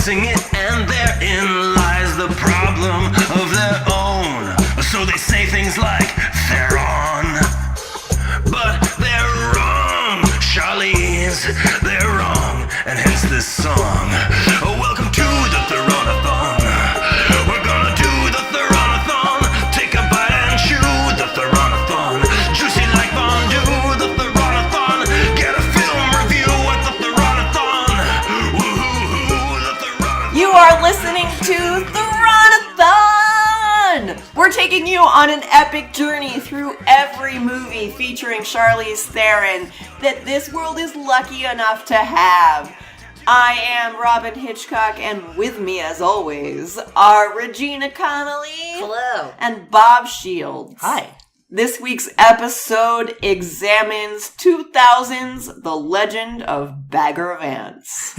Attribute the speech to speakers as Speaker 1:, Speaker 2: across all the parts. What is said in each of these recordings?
Speaker 1: missing it, and therein lies the problem of their own. So they say things like, they're on, but they're wrong, Charlize, they're wrong, and hence this song. Welcome to the Theronathon. We're gonna do the Theronathon. Take a bite and chew the Theronathon. Juicy like fondue, the Theronathon. Get a film review at the Theronathon. Woohoo, the Theronathon.
Speaker 2: You are listening to Theronathon! We're taking you on an epic journey through every movie featuring Charlize Theron that this world is lucky enough to have. I am Robin Hitchcock, and with me, as always, are Regina Connolly.
Speaker 3: Hello.
Speaker 2: And Bob Shields.
Speaker 4: Hi.
Speaker 2: This week's episode examines 2000's The Legend of Bagger Vance.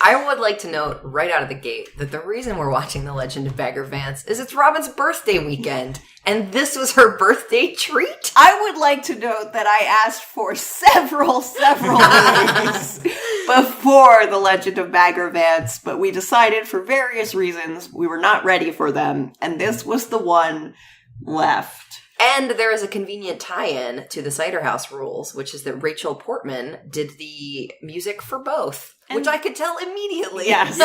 Speaker 3: I would like to note right out of the gate that the reason we're watching The Legend of Bagger Vance is it's Robin's birthday weekend, and this was her birthday treat.
Speaker 2: I would like to note that I asked for several movies before The Legend of Bagger Vance, but we decided for various reasons we were not ready for them, and this was the one left.
Speaker 3: And there is a convenient tie-in to the Cider House Rules, which is that Rachel Portman did the music for both, which I could tell immediately.
Speaker 2: Yes.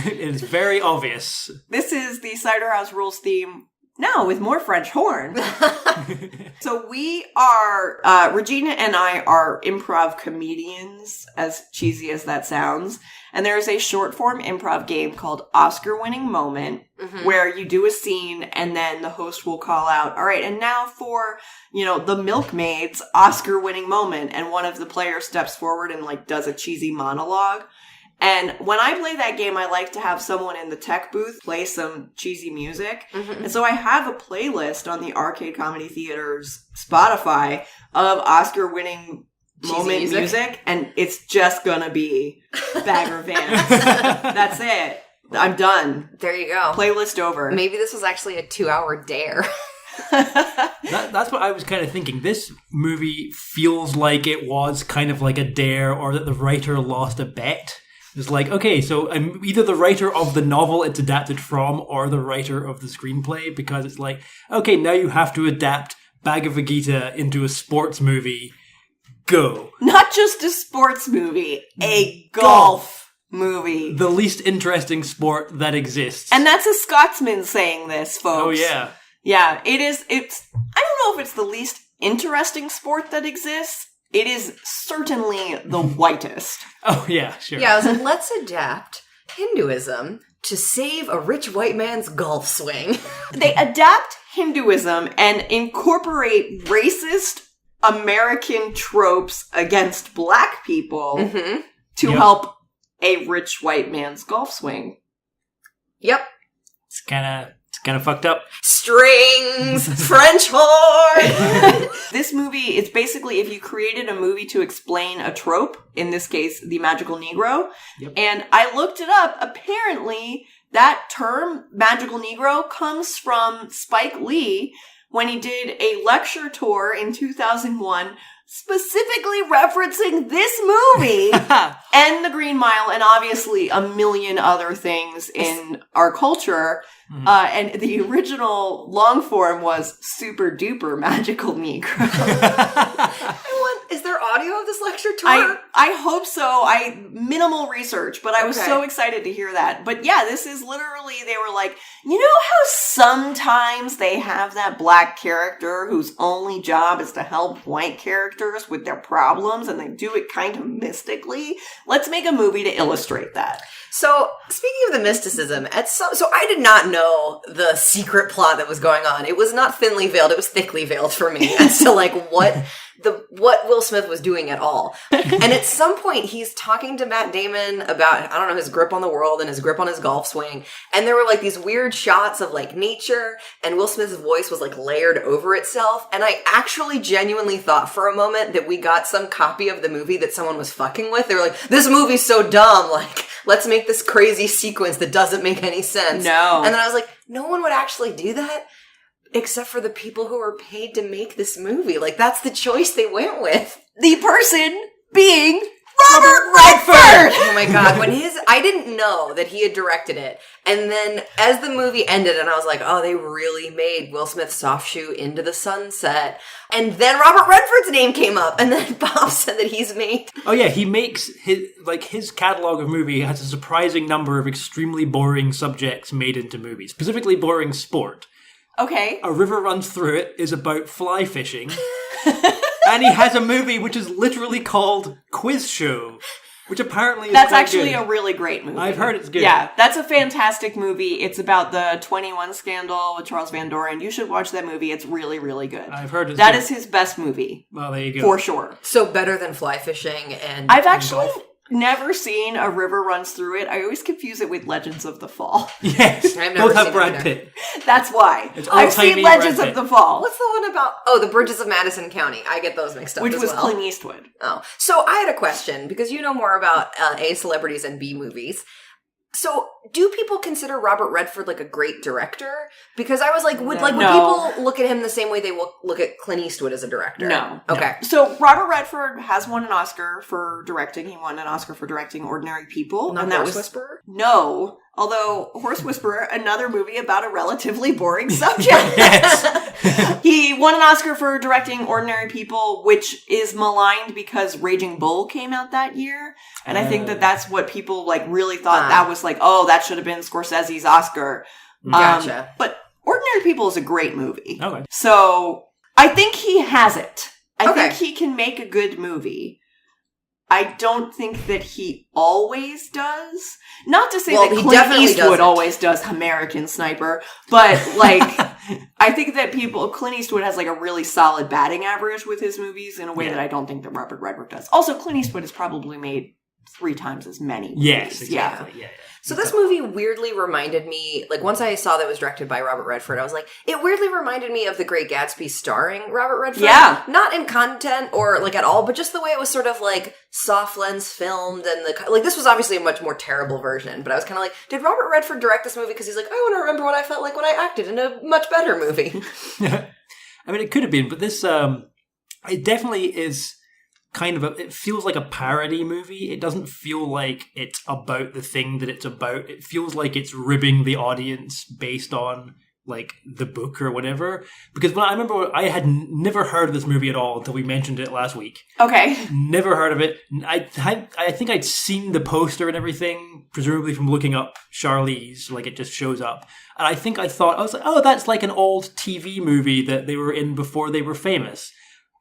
Speaker 4: It is very obvious.
Speaker 2: This is the Cider House Rules theme, now with more French horn. So we are, Regina and I are improv comedians, as cheesy as that sounds. And there is a short form improv game called Oscar Winning Moment, where you do a scene and then the host will call out, all right, and now for, the Milkmaid's Oscar Winning Moment. And one of the players steps forward and does a cheesy monologue. And when I play that game, I like to have someone in the tech booth play some cheesy music. And so I have a playlist on the Arcade Comedy Theater's Spotify of Oscar-winning moment music, and it's just gonna be Bagger Vance. That's it. I'm done.
Speaker 3: There you go.
Speaker 2: Playlist over.
Speaker 3: Maybe this was actually a 2-hour dare.
Speaker 4: That's what I was kind of thinking. This movie feels like it was kind of like a dare, or that the writer lost a bet. It's like, okay, so I'm either the writer of the novel it's adapted from or the writer of the screenplay, because it's like, okay, now you have to adapt Bhagavad Gita into a sports movie. Go.
Speaker 2: Not just a sports movie, a golf movie.
Speaker 4: The least interesting sport that exists.
Speaker 2: And that's a Scotsman saying this, folks.
Speaker 4: Oh, yeah.
Speaker 2: Yeah, I don't know if it's the least interesting sport that exists. It is certainly the whitest.
Speaker 4: Oh, yeah, sure.
Speaker 3: Yeah, I was like, let's adapt Hinduism to save a rich white man's golf swing.
Speaker 2: They adapt Hinduism and incorporate racist American tropes against black people to help a rich white man's golf swing.
Speaker 3: Yep.
Speaker 4: It's kind of fucked up.
Speaker 3: Strings, French horn.
Speaker 2: This movie is basically if you created a movie to explain a trope, in this case, the magical Negro.
Speaker 4: Yep.
Speaker 2: And I looked it up. Apparently, that term, magical Negro, comes from Spike Lee when he did a lecture tour in 2001 specifically referencing this movie and The Green Mile and obviously a million other things in our culture. And the original long form was Super Duper Magical Negro.
Speaker 3: Is there audio of this lecture tour?
Speaker 2: I hope so. Minimal research, but I was so excited to hear that. But yeah, this is literally, they were like, you know how sometimes they have that black character whose only job is to help white characters with their problems, and they do it kind of mystically? Let's make a movie to illustrate that.
Speaker 3: So, speaking of the mysticism, so I did not know the secret plot that was going on. It was not thinly veiled, it was thickly veiled for me as to what Will Smith was doing at all. And at some point, he's talking to Matt Damon about, I don't know, his grip on the world and his grip on his golf swing. And there were these weird shots of nature, and Will Smith's voice was layered over itself. And I actually genuinely thought for a moment that we got some copy of the movie that someone was fucking with. They were like, this movie's so dumb. Let's make this crazy sequence that doesn't make any sense.
Speaker 2: No.
Speaker 3: And then I was like, no one would actually do that. Except for the people who are paid to make this movie. That's the choice they went with.
Speaker 2: The person being
Speaker 3: Robert Redford! Oh my god, I didn't know that he had directed it. And then as the movie ended and I was like, oh, they really made Will Smith's Soft Shoe Into the Sunset. And then Robert Redford's name came up and then Bob said that he's made...
Speaker 4: Oh yeah, he makes his catalog of movie has a surprising number of extremely boring subjects made into movies. Specifically boring sport.
Speaker 2: Okay.
Speaker 4: A River Runs Through It is about fly fishing. And he has a movie which is literally called Quiz Show, which apparently is
Speaker 2: That's
Speaker 4: quite
Speaker 2: actually
Speaker 4: good.
Speaker 2: a really great movie.
Speaker 4: I've heard it's good.
Speaker 2: Yeah, that's a fantastic movie. It's about the 21 scandal with Charles Van Doren. You should watch that movie. It's really, really good.
Speaker 4: I've heard it's
Speaker 2: That
Speaker 4: good.
Speaker 2: is his best movie.
Speaker 4: Well, there you go.
Speaker 2: For sure.
Speaker 3: So better than fly fishing and...
Speaker 2: I've actually
Speaker 3: golf.
Speaker 2: never seen A River Runs Through It. I always confuse it with Legends of the Fall.
Speaker 4: Yes,
Speaker 3: I've never
Speaker 4: both have
Speaker 3: seen it
Speaker 4: Brad
Speaker 3: either.
Speaker 4: Pitt.
Speaker 2: That's why.
Speaker 4: It's
Speaker 2: I've seen
Speaker 4: old-timey
Speaker 2: Legends
Speaker 4: Brad
Speaker 2: of
Speaker 4: Pitt.
Speaker 2: the Fall.
Speaker 3: What's the one about... Oh, the Bridges of Madison County. I get those mixed up
Speaker 2: Which
Speaker 3: as
Speaker 2: was
Speaker 3: well.
Speaker 2: Clint Eastwood.
Speaker 3: Oh, so I had a question because you know more about A celebrities and B movies. So, do people consider Robert Redford like a great director? Because I was like, would
Speaker 2: No.
Speaker 3: people look at him the same way they will look at Clint Eastwood as a director?
Speaker 2: No.
Speaker 3: Okay.
Speaker 2: So Robert Redford has won an Oscar for directing. He won an Oscar for directing Ordinary People.
Speaker 3: Not
Speaker 2: and that
Speaker 3: Horse
Speaker 2: was
Speaker 3: Whisperer?
Speaker 2: No. Although Horse Whisperer, another movie about a relatively boring subject.
Speaker 4: Yes.
Speaker 2: He won an Oscar for directing Ordinary People, which is maligned because Raging Bull came out that year. And I think that that's what people like really thought that was like, oh, that should have been Scorsese's Oscar.
Speaker 3: Gotcha.
Speaker 2: But Ordinary People is a great movie.
Speaker 4: Okay.
Speaker 2: So I think he has it. I
Speaker 3: Okay.
Speaker 2: think he can make a good movie. I don't think that he always does. Not to say
Speaker 3: Well,
Speaker 2: that
Speaker 3: he
Speaker 2: Clint
Speaker 3: definitely
Speaker 2: Eastwood
Speaker 3: doesn't.
Speaker 2: always does American Sniper, but like, I think that Clint Eastwood has like a really solid batting average with his movies in a way
Speaker 4: Yeah.
Speaker 2: that I don't think that Robert Redford does. Also, Clint Eastwood has probably made 3 times as many movies.
Speaker 4: Yes, exactly. Yeah.
Speaker 3: So this movie weirdly reminded me, like once I saw that it was directed by Robert Redford, I was like, it weirdly reminded me of The Great Gatsby starring Robert Redford.
Speaker 2: Yeah.
Speaker 3: Not in content or like at all, but just the way it was sort of like soft lens filmed and like this was obviously a much more terrible version, but I was kind of like, did Robert Redford direct this movie? Because he's like, I want to remember what I felt like when I acted in a much better movie.
Speaker 4: I mean, it could have been, but this, it definitely is kind of it feels like a parody movie. It doesn't feel like it's about the thing that it's about. It feels like it's ribbing the audience based on like the book or whatever. Because when I remember, I had never heard of this movie at all until we mentioned it last week.
Speaker 2: Okay.
Speaker 4: Never heard of it. I think I'd seen the poster and everything, presumably from looking up Charlize, like it just shows up. And I was like, oh, that's like an old TV movie that they were in before they were famous.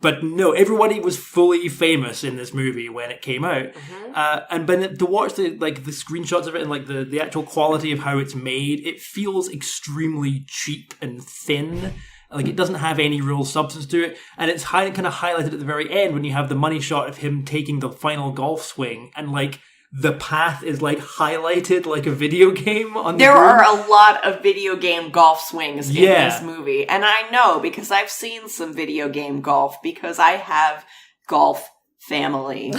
Speaker 4: But no, everybody was fully famous in this movie when it came out. And then to watch the screenshots of it and like the actual quality of how it's made, it feels extremely cheap and thin. Like it doesn't have any real substance to it. And it's kind of highlighted at the very end when you have the money shot of him taking the final golf swing and like the path is like highlighted like a video game on the
Speaker 2: There
Speaker 4: board.
Speaker 2: are a lot of video game golf swings in
Speaker 4: Yeah.
Speaker 2: this movie. And I know because I've seen some video game golf because I have golf family.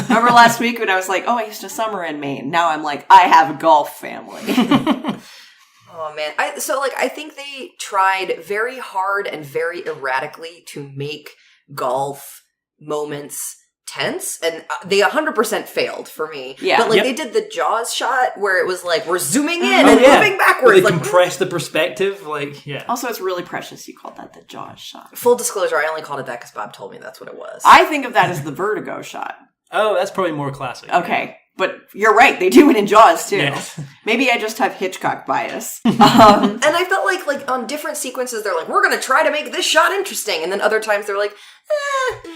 Speaker 2: Remember last week when I was like, oh, I used to summer in Maine. Now I'm like, I have a golf family.
Speaker 3: Oh man. I think they tried very hard and very erratically to make golf moments tense, and they 100% failed for me.
Speaker 2: Yeah.
Speaker 3: But like
Speaker 4: Yep.
Speaker 3: they did the Jaws shot where it was like we're zooming in
Speaker 4: Oh,
Speaker 3: and
Speaker 4: yeah.
Speaker 3: moving
Speaker 4: Where
Speaker 3: backwards.
Speaker 4: they
Speaker 3: Like
Speaker 4: compress the perspective, like yeah.
Speaker 2: Also, it's really precious you called that the Jaws shot.
Speaker 3: full disclosure, I only called it that because Bob told me that's what it was.
Speaker 2: I think of that as the Vertigo shot.
Speaker 4: Oh, that's probably more classic.
Speaker 2: Okay. But you're right, they do it in Jaws too.
Speaker 4: Yes.
Speaker 2: Maybe I just have Hitchcock bias.
Speaker 3: And I felt like on different sequences they're like, we're gonna try to make this shot interesting, and then other times they're like,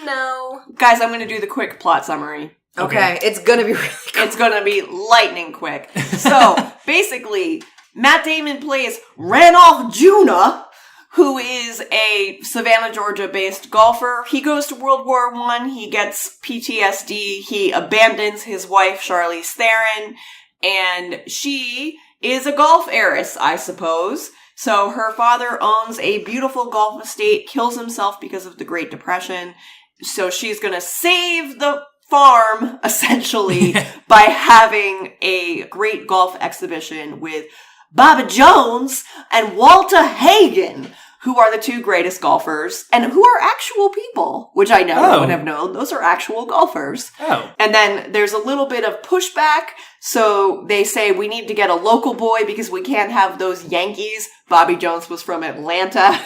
Speaker 3: no.
Speaker 2: Guys, I'm going to do the quick plot summary.
Speaker 3: Okay, it's gonna be really cool.
Speaker 2: It's going to be lightning quick. So, basically, Matt Damon plays Randolph Juna, who is a Savannah, Georgia-based golfer. He goes to World War I. He gets PTSD. He abandons his wife, Charlize Theron, and she is a golf heiress, I suppose. So her father owns a beautiful golf estate, kills himself because of the Great Depression. So she's going to save the farm, essentially, by having a great golf exhibition with Bobby Jones and Walter Hagen, who are the two greatest golfers and who are actual people, which I never would have known. Those are actual golfers.
Speaker 4: Oh.
Speaker 2: And then there's a little bit of pushback. So they say we need to get a local boy because we can't have those Yankees. Bobby Jones was from Atlanta.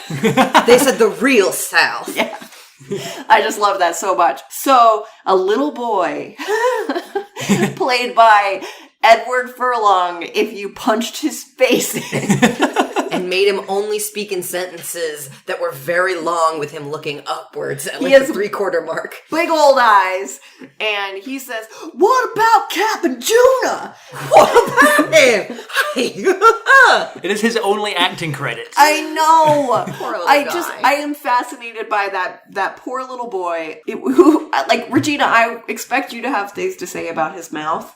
Speaker 3: They said the real South.
Speaker 2: Yeah. I just love that so much. So a little boy played by Edward Furlong, if you punched his face in.
Speaker 3: And made him only speak in sentences that were very long with him looking upwards at like
Speaker 2: has
Speaker 3: the 3/4 mark.
Speaker 2: Big old eyes. And he says, "What about Cap and Juna? What about him?"
Speaker 4: It is his only acting credit.
Speaker 2: I know.
Speaker 3: Poor little guy.
Speaker 2: I am fascinated by that poor little boy. Who, like, Regina, I expect you to have things to say about his mouth.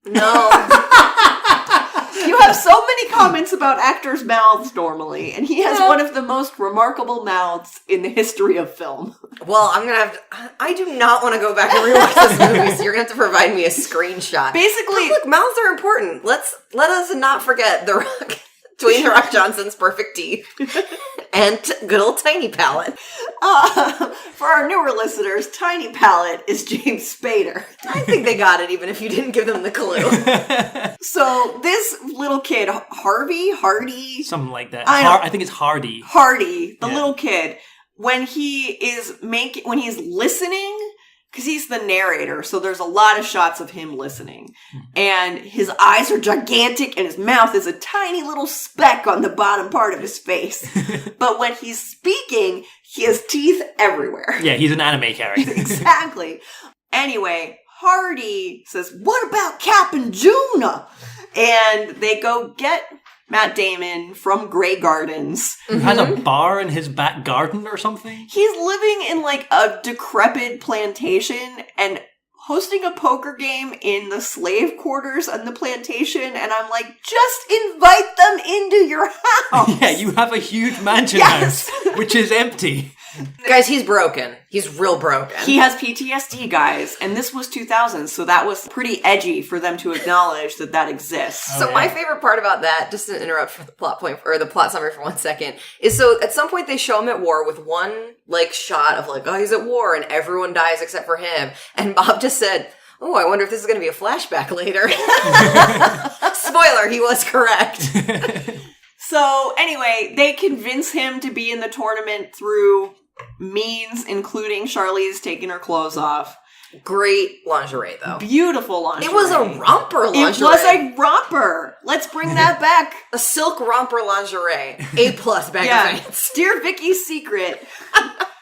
Speaker 3: No.
Speaker 2: You have so many comments about actors' mouths normally, and he has one of the most remarkable mouths in the history of film.
Speaker 3: Well, I'm gonna have to. I do not want to go back and rewatch this movie, so you're gonna have to provide me a screenshot.
Speaker 2: Basically,
Speaker 3: Look, mouths are important. Let us not forget the Rock, Dwayne The Rock Johnson's perfect teeth, and good old Tiny Palate.
Speaker 2: for our newer listeners, Tiny Palate is James Spader.
Speaker 3: I think they got it, even if you didn't give them the clue.
Speaker 2: So this little kid, Hardy,
Speaker 4: Something like that.
Speaker 2: I
Speaker 4: I think it's Hardy.
Speaker 2: the
Speaker 4: Yeah.
Speaker 2: little kid, when he's listening, because he's the narrator, so there's a lot of shots of him listening. And his eyes are gigantic and his mouth is a tiny little speck on the bottom part of his face. But when he's speaking, he has teeth everywhere.
Speaker 4: Yeah, he's an anime character.
Speaker 2: Exactly. Anyway, Hardy says, "What about Cap and Juna?" And they go get Matt Damon from Grey Gardens.
Speaker 4: He has a bar in his back garden or something.
Speaker 2: He's living in like a decrepit plantation and hosting a poker game in the slave quarters on the plantation. And I'm like, just invite them into your house.
Speaker 4: Yeah, you have a huge mansion
Speaker 2: Yes.
Speaker 4: house, which is empty.
Speaker 3: Guys, he's broken. He's real broken.
Speaker 2: He has PTSD, guys. And this was 2000, so that was pretty edgy for them to acknowledge that exists.
Speaker 3: So my favorite part about that, just to interrupt for the plot point or the plot summary for 1 second, is so at some point they show him at war with one like shot of like, oh, he's at war and everyone dies except for him. And Bob just said, "Oh, I wonder if this is going to be a flashback later." Spoiler, he was correct.
Speaker 2: So anyway, they convince him to be in the tournament through means including Charlize taking her clothes off.
Speaker 3: Great lingerie, though.
Speaker 2: Beautiful lingerie.
Speaker 3: It was a romper lingerie.
Speaker 2: It was a romper. Let's bring that back.
Speaker 3: A silk romper lingerie. A+ bag of Vance.
Speaker 2: Dear Vicky's secret.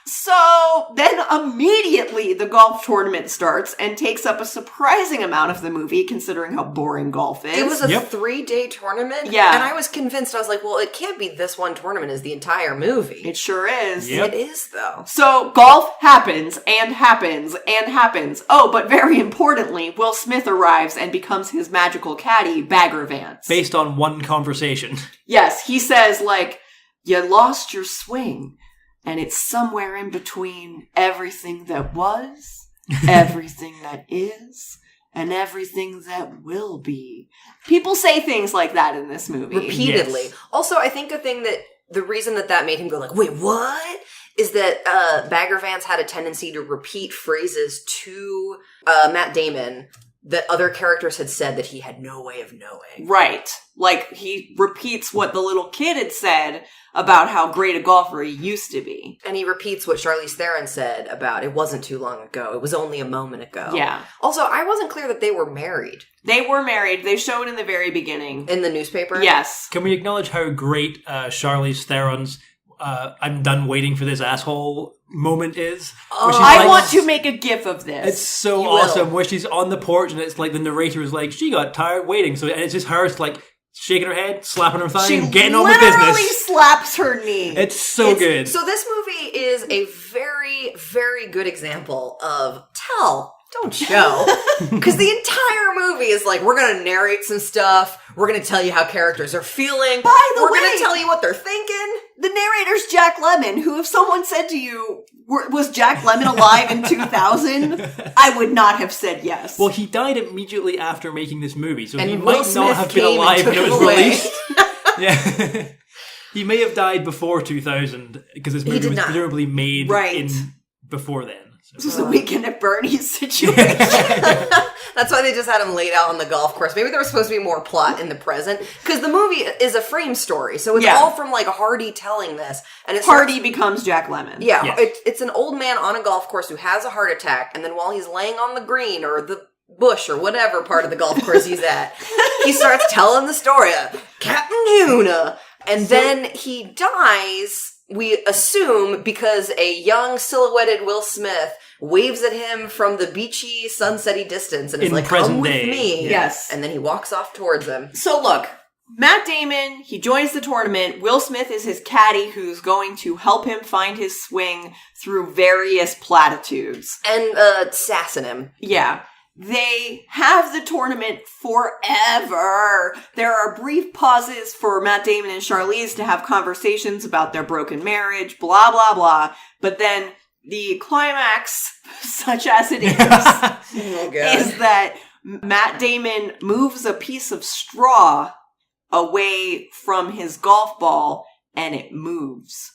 Speaker 2: So then immediately the golf tournament starts and takes up a surprising amount of the movie considering how boring golf is.
Speaker 3: It was a 3-day tournament.
Speaker 2: Yeah.
Speaker 3: And I was convinced, I was like, well, it can't be this one tournament is the entire movie.
Speaker 2: It sure is.
Speaker 4: Yep.
Speaker 3: It is, though.
Speaker 2: So golf happens and happens and happens. Oh, but very importantly, Will Smith arrives and becomes his magical caddy, Bagger Vance.
Speaker 4: Based on one conversation.
Speaker 2: Yes, he says, like, you lost your swing. And it's somewhere in between everything that was, everything that is, and everything that will be. People say things like that in this movie.
Speaker 3: Repeatedly.
Speaker 4: Yes.
Speaker 3: Also, I think the reason that made him go like, wait, what? Is that Bagger Vance had a tendency to repeat phrases to Matt Damon that other characters had said that he had no way of knowing.
Speaker 2: Right. Like, he repeats what the little kid had said about how great a golfer he used to be.
Speaker 3: And he repeats what Charlize Theron said about it wasn't too long ago. It was only a moment ago.
Speaker 2: Yeah.
Speaker 3: Also, I wasn't clear that they were married.
Speaker 2: They were married. They show it in the very beginning.
Speaker 3: In the newspaper?
Speaker 2: Yes.
Speaker 4: Can we acknowledge how great Charlize Theron's "I'm done waiting for this asshole" moment is? Where she's
Speaker 2: I
Speaker 4: like-
Speaker 2: want to make a gif of this.
Speaker 4: It's so
Speaker 3: You
Speaker 4: awesome.
Speaker 3: will.
Speaker 4: Where she's on the porch and it's like the narrator is like, she got tired waiting. So, and it's just her like shaking her head, slapping her thigh,
Speaker 2: She
Speaker 4: and getting on with
Speaker 2: literally
Speaker 4: business.
Speaker 2: slaps her knee.
Speaker 4: It's so good.
Speaker 3: So this movie is a very, very good example of tell, don't show. Because the entire movie is like, we're going to narrate some stuff. We're going to tell you how characters are feeling.
Speaker 2: By the
Speaker 3: we're
Speaker 2: way-
Speaker 3: going to tell you what they're thinking.
Speaker 2: The narrator's Jack Lemmon, who if someone said to you, was Jack Lemmon alive in 2000? I would not have said yes.
Speaker 4: Well, he died immediately after making this movie, so
Speaker 3: And
Speaker 4: he
Speaker 3: Will
Speaker 4: might
Speaker 3: Smith
Speaker 4: not have been
Speaker 3: came and
Speaker 4: alive
Speaker 3: took
Speaker 4: when it
Speaker 3: him
Speaker 4: was
Speaker 3: away.
Speaker 4: released. Yeah. He may have died before 2000 because this movie was presumably made before then.
Speaker 2: This is a Weekend at Bernie's situation.
Speaker 3: That's why they just had him laid out on the golf course. Maybe there was supposed to be more plot in the present. Because the movie is a frame story. So it's all from, like, Hardy telling this. And
Speaker 2: Hardy becomes Jack Lemmon.
Speaker 3: Yeah. Yes. It's an old man on a golf course who has a heart attack. And then while he's laying on the green or the bush or whatever part of the golf course he's at, he starts telling the story of Captain Huna. And then he dies, we assume, because a young silhouetted Will Smith waves at him from the beachy, sunsetty distance and is like, come with me.
Speaker 2: Yes.
Speaker 3: And then he walks off towards them.
Speaker 2: So look, Matt Damon, he joins the tournament. Will Smith is his caddy who's going to help him find his swing through various platitudes.
Speaker 3: And sassing him.
Speaker 2: Yeah. They have the tournament forever. There are brief pauses for Matt Damon and Charlize to have conversations about their broken marriage, blah, blah, blah. But then the climax, such as it is, is that Matt Damon moves a piece of straw away from his golf ball and it moves.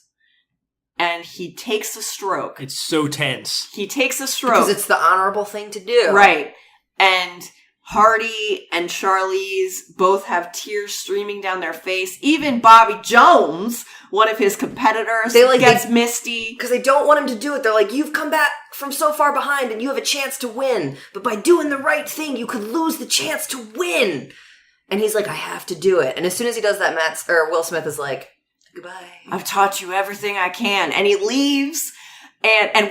Speaker 2: And he takes a stroke.
Speaker 4: It's so tense.
Speaker 2: He takes a stroke.
Speaker 3: Because it's the honorable thing to do.
Speaker 2: Right. And Hardy and Charlize both have tears streaming down their face. Even Bobby Jones, one of his competitors, gets misty.
Speaker 3: Because they don't want him to do it. They're like, you've come back from so far behind and you have a chance to win. But by doing the right thing, you could lose the chance to win. And he's like, I have to do it. And as soon as he does that, Will Smith is like, goodbye.
Speaker 2: I've taught you everything I can. And he leaves. And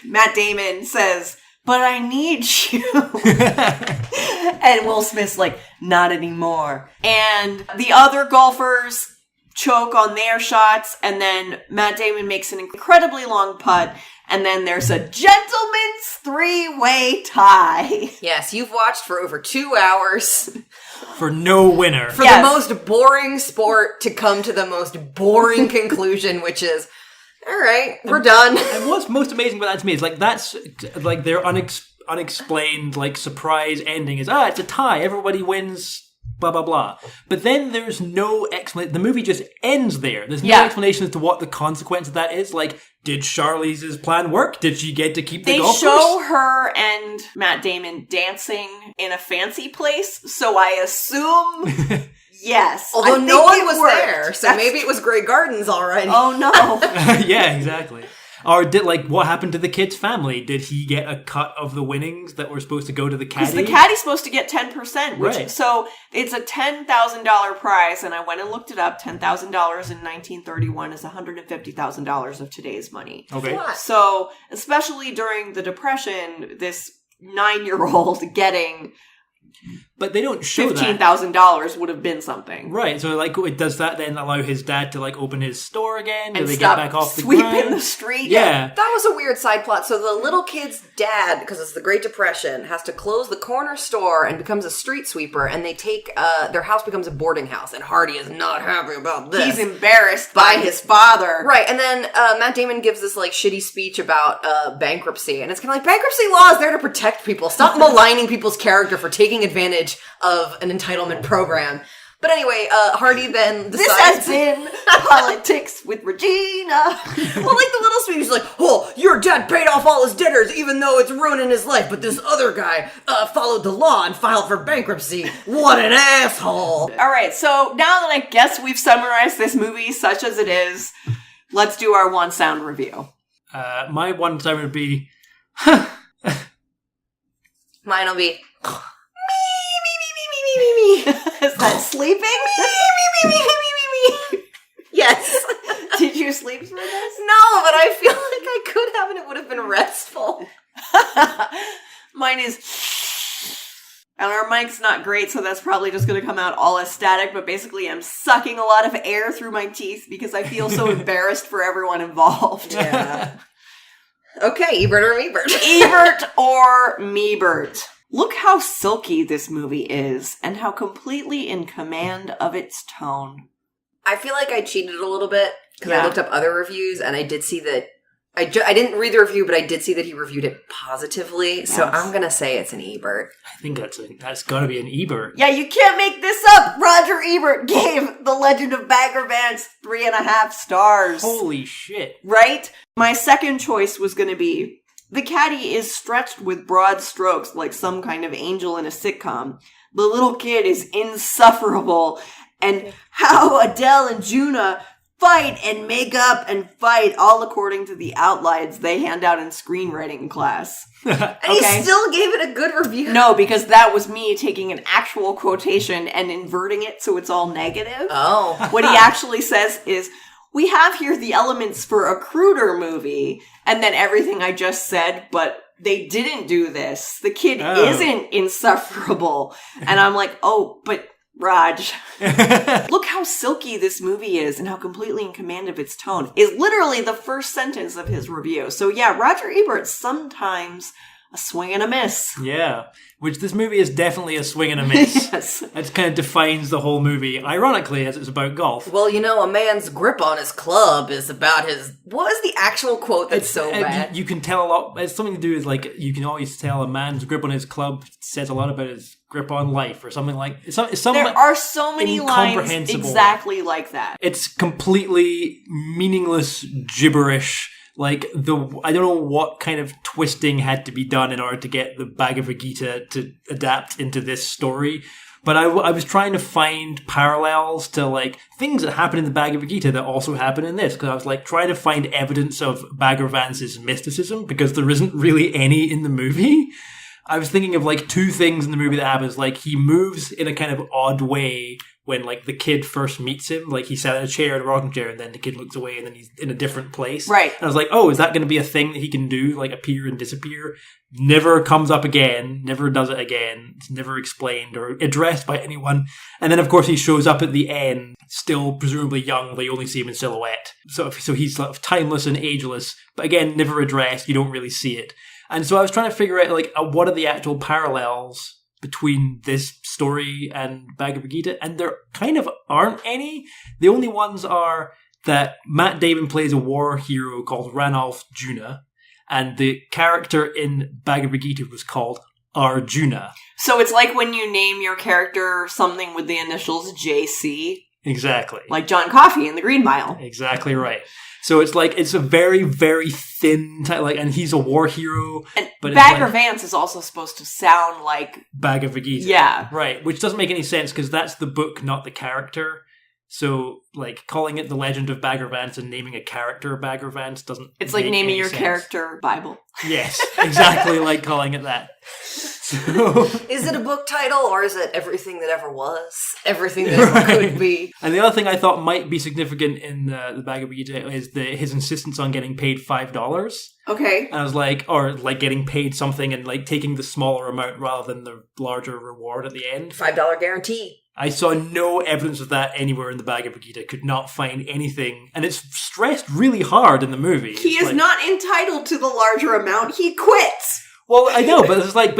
Speaker 2: Matt Damon says, but I need you. And Will Smith's like, not anymore. And the other golfers choke on their shots. And then Matt Damon makes an incredibly long putt. And then there's a gentleman's three-way tie.
Speaker 3: Yes, you've watched for over 2 hours.
Speaker 4: For no winner.
Speaker 3: For the most boring sport to come to the most boring conclusion, which is, all right, we're done.
Speaker 4: And what's most amazing about that to me is, like, that's, like, their unexplained, like, surprise ending is, it's a tie, everybody wins, blah, blah, blah. But then there's no explanation. The movie just ends there. There's no explanation as to what the consequence of that is. Like, did Charlize's plan work? Did she get to keep the golf course?
Speaker 2: They show her and Matt Damon dancing in a fancy place, so I assume yes.
Speaker 3: Although no one was there, so maybe it was Grey Gardens already.
Speaker 2: Oh no.
Speaker 4: Yeah, exactly. Or what happened to the kid's family? Did he get a cut of the winnings that were supposed to go to the caddy?
Speaker 2: Because the caddy's supposed to get 10%,
Speaker 4: right.
Speaker 2: So it's a $10,000 prize, and I went and looked it up. $10,000 in 1931 is $150,000 of today's money.
Speaker 4: Okay.
Speaker 2: So, especially during the Depression, this 9-year-old getting...
Speaker 4: But they don't show
Speaker 2: $15,000 would have been something.
Speaker 4: Right, so does that then allow his dad to open his store again? Do
Speaker 2: and
Speaker 4: they
Speaker 2: stop
Speaker 4: get back off the
Speaker 2: sweeping
Speaker 4: ground?
Speaker 2: the street?
Speaker 4: Yeah.
Speaker 3: That was a weird side plot. So the little kid's dad, because it's the Great Depression, has to close the corner store and becomes a street sweeper, and they take, their house becomes a boarding house, and Hardy is not happy about this.
Speaker 2: He's embarrassed by his father.
Speaker 3: Right, and then Matt Damon gives this, shitty speech about bankruptcy, and it's kind of like, bankruptcy law is there to protect people. Stop maligning people's character for taking advantage of an entitlement program. But anyway, Hardy then decides...
Speaker 2: This has been Politics with Regina.
Speaker 3: Well, the little speech is like, oh, your dad paid off all his debtors even though it's ruining his life, but this other guy followed the law and filed for bankruptcy. What an asshole.
Speaker 2: All right, so now that I guess we've summarized this movie such as it is, let's do our one sound review.
Speaker 4: My one sound would be...
Speaker 3: Mine will be...
Speaker 2: Is that sleeping?
Speaker 3: Yes.
Speaker 2: Did you sleep through this?
Speaker 3: No, but I feel like I could have and it would have been restful.
Speaker 2: Mine is... And our mic's not great, so that's probably just going to come out all as static, but basically I'm sucking a lot of air through my teeth because I feel so embarrassed for everyone involved.
Speaker 3: Yeah. Okay, Ebert or Meebert?
Speaker 2: Ebert or Meebert. Look how silky this movie is, and how completely in command of its tone.
Speaker 3: I feel like I cheated a little bit, because I looked up other reviews, and I did see that I didn't read the review, but I did see that he reviewed it positively. So
Speaker 2: Yes.
Speaker 3: I'm going to say it's an Ebert.
Speaker 4: I think that's got to be an Ebert.
Speaker 2: Yeah, you can't make this up. Roger Ebert gave The Legend of Bagger Vance 3.5 stars.
Speaker 4: Holy shit.
Speaker 2: Right? My second choice was going to be, the caddy is stretched with broad strokes like some kind of angel in a sitcom. The little kid is insufferable. And how Adele and Juna fight and make up and fight, all according to the outlines they hand out in screenwriting class.
Speaker 3: And he still gave it a good review.
Speaker 2: No, because that was me taking an actual quotation and inverting it so it's all negative.
Speaker 3: Oh.
Speaker 2: What he actually says is, we have here the elements for a cruder movie, and then everything I just said, but they didn't do this. The kid isn't insufferable. And I'm like, oh, but Raj, look how silky this movie is and how completely in command of its tone is literally the first sentence of his review. So yeah, Roger Ebert, sometimes a swing and a miss.
Speaker 4: Yeah, which this movie is definitely a swing and a miss.
Speaker 2: Yes.
Speaker 4: That kind of defines the whole movie, ironically, as it's about golf.
Speaker 3: Well, a man's grip on his club is about his... What was the actual quote that's so bad?
Speaker 4: You can tell a lot. It's something to do with, you can always tell a man's grip on his club says a lot about his grip on life, or something like...
Speaker 2: There are so many lines
Speaker 4: incomprehensible.
Speaker 2: exactly like that.
Speaker 4: It's completely meaningless gibberish. I don't know what kind of twisting had to be done in order to get the Bhagavad Gita to adapt into this story. But I was trying to find parallels to, things that happen in the Bhagavad Gita that also happen in this. Because I was, trying to find evidence of Bagger Vance's mysticism, because there isn't really any in the movie. I was thinking of, two things in the movie that happens. He moves in a kind of odd way when, the kid first meets him. He sat in a chair, in a rocking chair, and then the kid looks away, and then he's in a different place.
Speaker 2: Right.
Speaker 4: And I was like, oh, is that going to be a thing that he can do? Appear and disappear? Never comes up again. Never does it again. It's never explained or addressed by anyone. And then, of course, he shows up at the end, still presumably young, but you only see him in silhouette. So he's sort of timeless and ageless, but again, never addressed. You don't really see it. And so I was trying to figure out, what are the actual parallels between this story and Bhagavad Gita, and there kind of aren't any. The only ones are that Matt Damon plays a war hero called Ranulph Juna, and the character in Bhagavad Gita was called Arjuna.
Speaker 2: So it's like when you name your character something with the initials JC.
Speaker 4: Exactly.
Speaker 2: Like John Coffey in The Green Mile.
Speaker 4: Exactly right. So it's a very, very thin and he's a war hero.
Speaker 2: And
Speaker 4: but
Speaker 2: Bagger Vance is also supposed to sound like
Speaker 4: Bhagavad Gita.
Speaker 2: Yeah.
Speaker 4: Right, which doesn't make any sense because that's the book, not the character. So, calling it The Legend of Bagger Vance and naming a character Bagger Vance doesn't
Speaker 2: It's like
Speaker 4: make
Speaker 2: naming
Speaker 4: any
Speaker 2: your
Speaker 4: sense.
Speaker 2: character Bible.
Speaker 4: Yes, exactly like calling it that. So,
Speaker 3: is it a book title, or is it everything that ever was? Everything that ever could be?
Speaker 4: And the other thing I thought might be significant in the Bhagavad Gita is his insistence on getting paid $5.
Speaker 2: Okay.
Speaker 4: And I was getting paid something and taking the smaller amount rather than the larger reward at the end.
Speaker 3: $5 guarantee.
Speaker 4: I saw no evidence of that anywhere in the Bhagavad Gita. Could not find anything. And it's stressed really hard in the movie.
Speaker 2: He is not entitled to the larger amount. He quits.
Speaker 4: Well, I know, but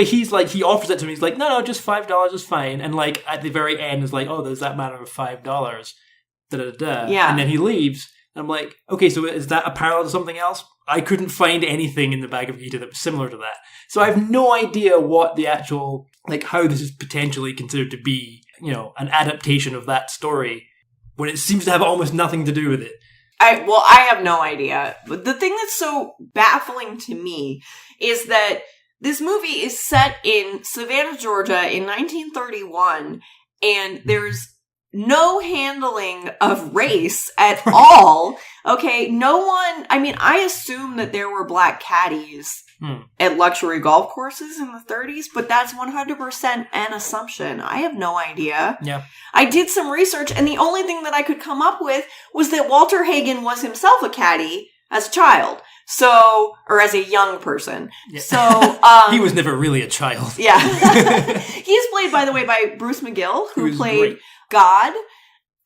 Speaker 4: he offers it to me. He's like, no, just $5 is fine. And at the very end is oh, there's that matter of $5. Da-da-da-da.
Speaker 2: Yeah.
Speaker 4: And then he leaves. And I'm like, okay, so is that a parallel to something else? I couldn't find anything in the Bhagavad Gita that was similar to that. So I have no idea what the actual, how this is potentially considered to be, an adaptation of that story when it seems to have almost nothing to do with it.
Speaker 2: I have no idea. But the thing that's so baffling to me is that this movie is set in Savannah, Georgia in 1931, and there's no handling of race at all. Okay, no one... I assume that there were black caddies at luxury golf courses in the 30s, but that's 100% an assumption. I have no idea.
Speaker 4: Yeah.
Speaker 2: I did some research, and the only thing that I could come up with was that Walter Hagen was himself a caddy as a child. So, or as a young person.
Speaker 4: Yeah.
Speaker 2: So,
Speaker 4: he was never really a child.
Speaker 2: Yeah. He's played, by the way, by Bruce McGill, who played
Speaker 4: great.
Speaker 2: God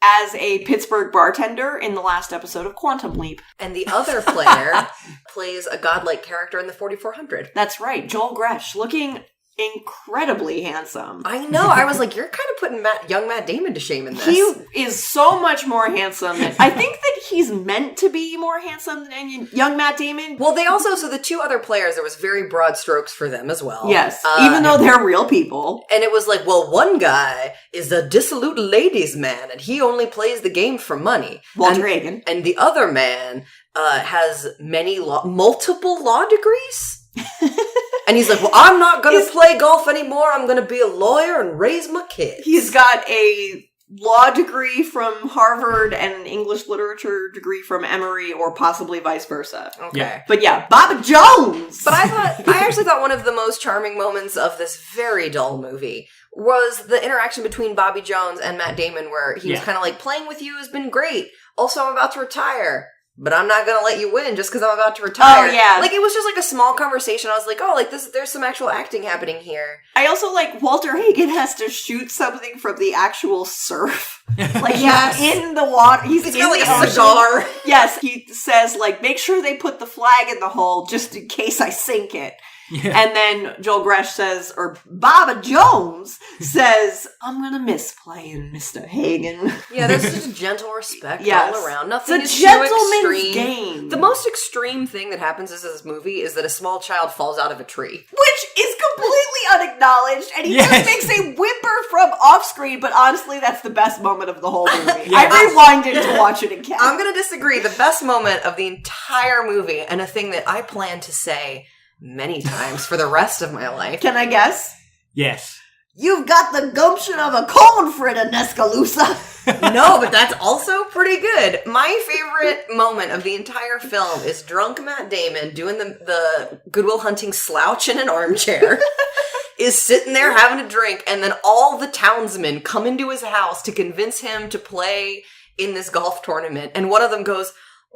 Speaker 2: as a Pittsburgh bartender in the last episode of Quantum Leap.
Speaker 3: And the other player plays a godlike character in the 4400.
Speaker 2: That's right, Joel Gresh, looking incredibly handsome.
Speaker 3: I know. I was like, you're kind of putting young Matt Damon to shame in this.
Speaker 2: He is so much more handsome than I think that he's meant to be more handsome than young Matt Damon.
Speaker 3: Well, they also, so the two other players, there was very broad strokes for them as well.
Speaker 2: Yes, even though they're real people.
Speaker 3: And it was like, well, one guy is a dissolute ladies' man, and he only plays the game for money.
Speaker 2: Walter Hagen.
Speaker 3: And the other man has multiple law degrees. And he's like, well, I'm not going to play golf anymore. I'm going to be a lawyer and raise my kids.
Speaker 2: He's got a law degree from Harvard and an English literature degree from Emory, or possibly vice versa.
Speaker 3: Okay.
Speaker 4: Yeah.
Speaker 2: But yeah, Bobby Jones!
Speaker 3: But I actually thought one of the most charming moments of this very dull movie was the interaction between Bobby Jones and Matt Damon, where he was kind of like, playing with you has been great. Also, I'm about to retire. But I'm not gonna let you win just because I'm about to retire.
Speaker 2: Oh, yeah.
Speaker 3: Like, it was just like a small conversation. I was like, oh, like there's some actual acting happening here.
Speaker 2: I also like Walter Hagen has to shoot something from the actual surf. Like,
Speaker 3: Yes.
Speaker 2: he's in the water. He's
Speaker 3: He's
Speaker 2: in
Speaker 3: got like
Speaker 2: the
Speaker 3: a
Speaker 2: ocean.
Speaker 3: cigar.
Speaker 2: Yes, he says, like, make sure they put the flag in the hole just in case I sink it.
Speaker 4: Yeah.
Speaker 2: And then Joel Gresh says, or Baba Jones says, I'm gonna miss playing Mr. Hagen.
Speaker 3: Yeah, there's just gentle respect
Speaker 2: Yes.
Speaker 3: all around. Nothing
Speaker 2: It's
Speaker 3: is
Speaker 2: a
Speaker 3: too
Speaker 2: gentleman's
Speaker 3: extreme.
Speaker 2: game.
Speaker 3: The most extreme thing that happens in this movie is that a small child falls out of a tree.
Speaker 2: Which is completely unacknowledged, and he
Speaker 4: Yes.
Speaker 2: just makes a whimper from off screen, but honestly, that's the best moment of the whole movie.
Speaker 4: Yes.
Speaker 2: I rewinded to watch it again.
Speaker 3: I'm gonna disagree. The best moment of the entire movie, and a thing that I plan to say many times for the rest of my life.
Speaker 2: Can I guess?
Speaker 4: Yes.
Speaker 2: You've got the gumption of a corn fritter, Nescalusa.
Speaker 3: No, but that's also pretty good. My favorite moment of the entire film is drunk Matt Damon doing the Good Will Hunting slouch in an armchair. Is sitting there having a drink, and then all the townsmen come into his house to convince him to play in this golf tournament. And one of them goes,